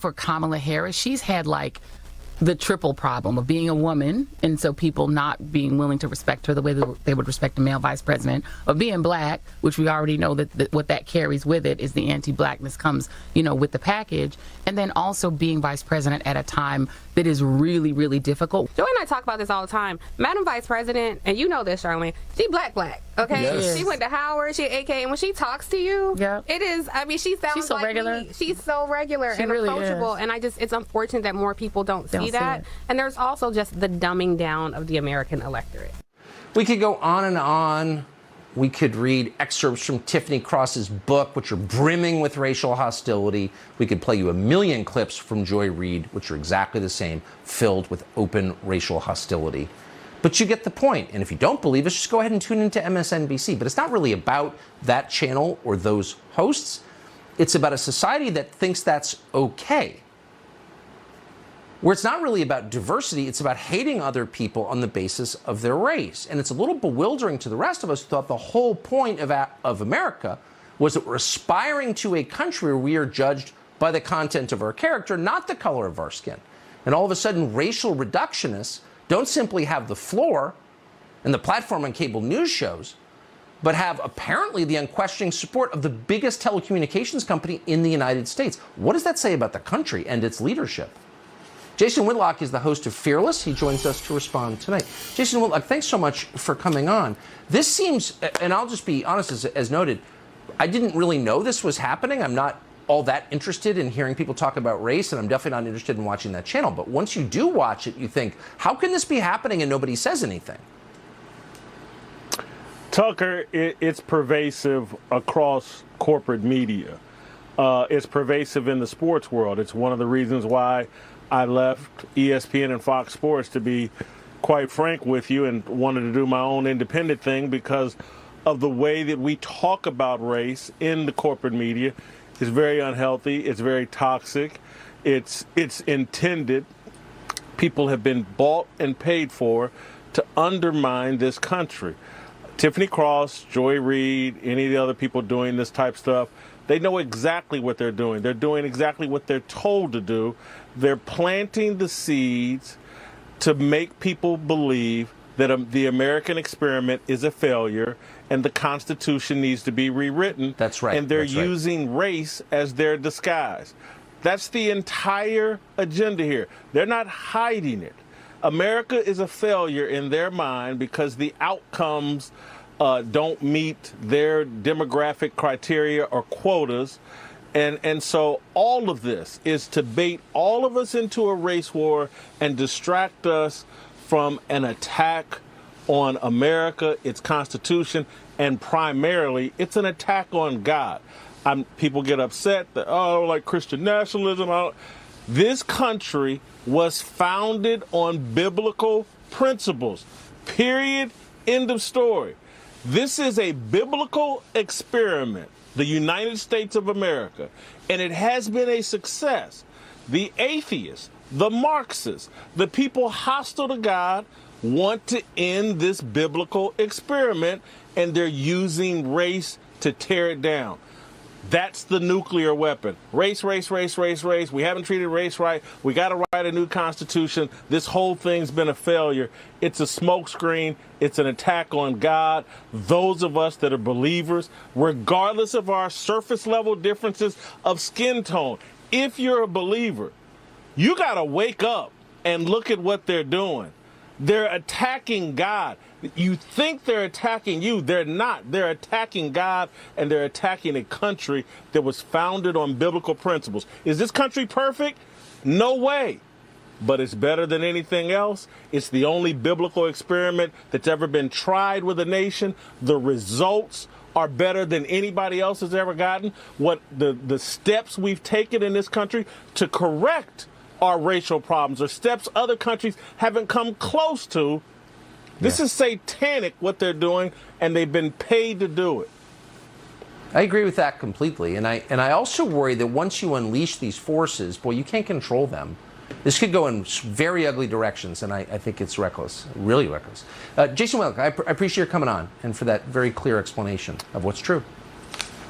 for Kamala Harris, she's had like the triple problem of being a woman, and so people not being willing to respect her the way that they would respect a male vice president, of being black, which we already know that what that carries with it is the anti-blackness comes, with the package, and then also being vice president at a time that is really, really difficult. Joy and I talk about this all the time. Madam Vice President, and you know this, Charlamagne, she black, okay? Yes. She went to Howard, she AK, and when she talks to you, it is, she sounds She's so like regular. me. She's so regular She and really approachable, is. and it's unfortunate that more people don't see that. it. And there's also just the dumbing down of the American electorate. We could go on and on. We could read excerpts from Tiffany Cross's book, which are brimming with racial hostility. We could play you a million clips from Joy Reid, which are exactly the same, filled with open racial hostility. But you get the point. And if you don't believe us, just go ahead and tune into MSNBC. But it's not really about that channel or those hosts. It's about a society that thinks that's okay. Where it's not really about diversity, it's about hating other people on the basis of their race. And it's a little bewildering to the rest of us who thought the whole point of America was that we're aspiring to a country where we are judged by the content of our character, not the color of our skin. And all of a sudden, racial reductionists don't simply have the floor and the platform on cable news shows, but have apparently the unquestioning support of the biggest telecommunications company in the United States. What does that say about the country and its leadership? Jason Whitlock is the host of Fearless. He joins us to respond tonight. Jason Whitlock, thanks so much for coming on. This seems, and I'll just be honest, as noted, I didn't really know this was happening. I'm not all that interested in hearing people talk about race, and I'm definitely not interested in watching that channel. But once you do watch it, you think, how can this be happening and nobody says anything? Tucker, it's pervasive across corporate media. It's pervasive in the sports world. It's one of the reasons why I left ESPN and Fox Sports, to be quite frank with you, and wanted to do my own independent thing because of the way that we talk about race in the corporate media. Is very unhealthy. It's very toxic. It's intended. People have been bought and paid for to undermine this country. Tiffany Cross, Joy Reid, any of the other people doing this type stuff, they know exactly what they're doing. They're doing exactly what they're told to do. They're planting the seeds to make people believe that the American experiment is a failure and the Constitution needs to be rewritten. That's right. And they're using race as their disguise. That's the entire agenda here. They're not hiding it. America is a failure in their mind because the outcomes don't meet their demographic criteria or quotas. And so all of this is to bait all of us into a race war and distract us from an attack on America, its Constitution, and primarily it's an attack on God. People get upset that, I don't like Christian nationalism. This country was founded on biblical principles. Period. End of story. This is a biblical experiment, the United States of America, and it has been a success. The atheists, the Marxists, the people hostile to God want to end this biblical experiment, and they're using race to tear it down. That's the nuclear weapon. Race, race, race, race, race. We haven't treated race right. We got to write a new constitution. This whole thing's been a failure. It's a smokescreen. It's an attack on God. Those of us that are believers, regardless of our surface level differences of skin tone, if you're a believer, you got to wake up and look at what they're doing. They're attacking God. You think they're attacking you. They're not. They're attacking God, and they're attacking a country that was founded on biblical principles. Is this country perfect? No way. But it's better than anything else. It's the only biblical experiment that's ever been tried with a nation. The results are better than anybody else has ever gotten. What the steps we've taken in this country to correct our racial problems are steps other countries haven't come close to. This is satanic what they're doing, and they've been paid to do it. I agree with that completely. And I also worry that once you unleash these forces, boy, you can't control them. This could go in very ugly directions, and I think it's reckless, really reckless. Jason Whitlock, I appreciate your coming on and for that very clear explanation of what's true.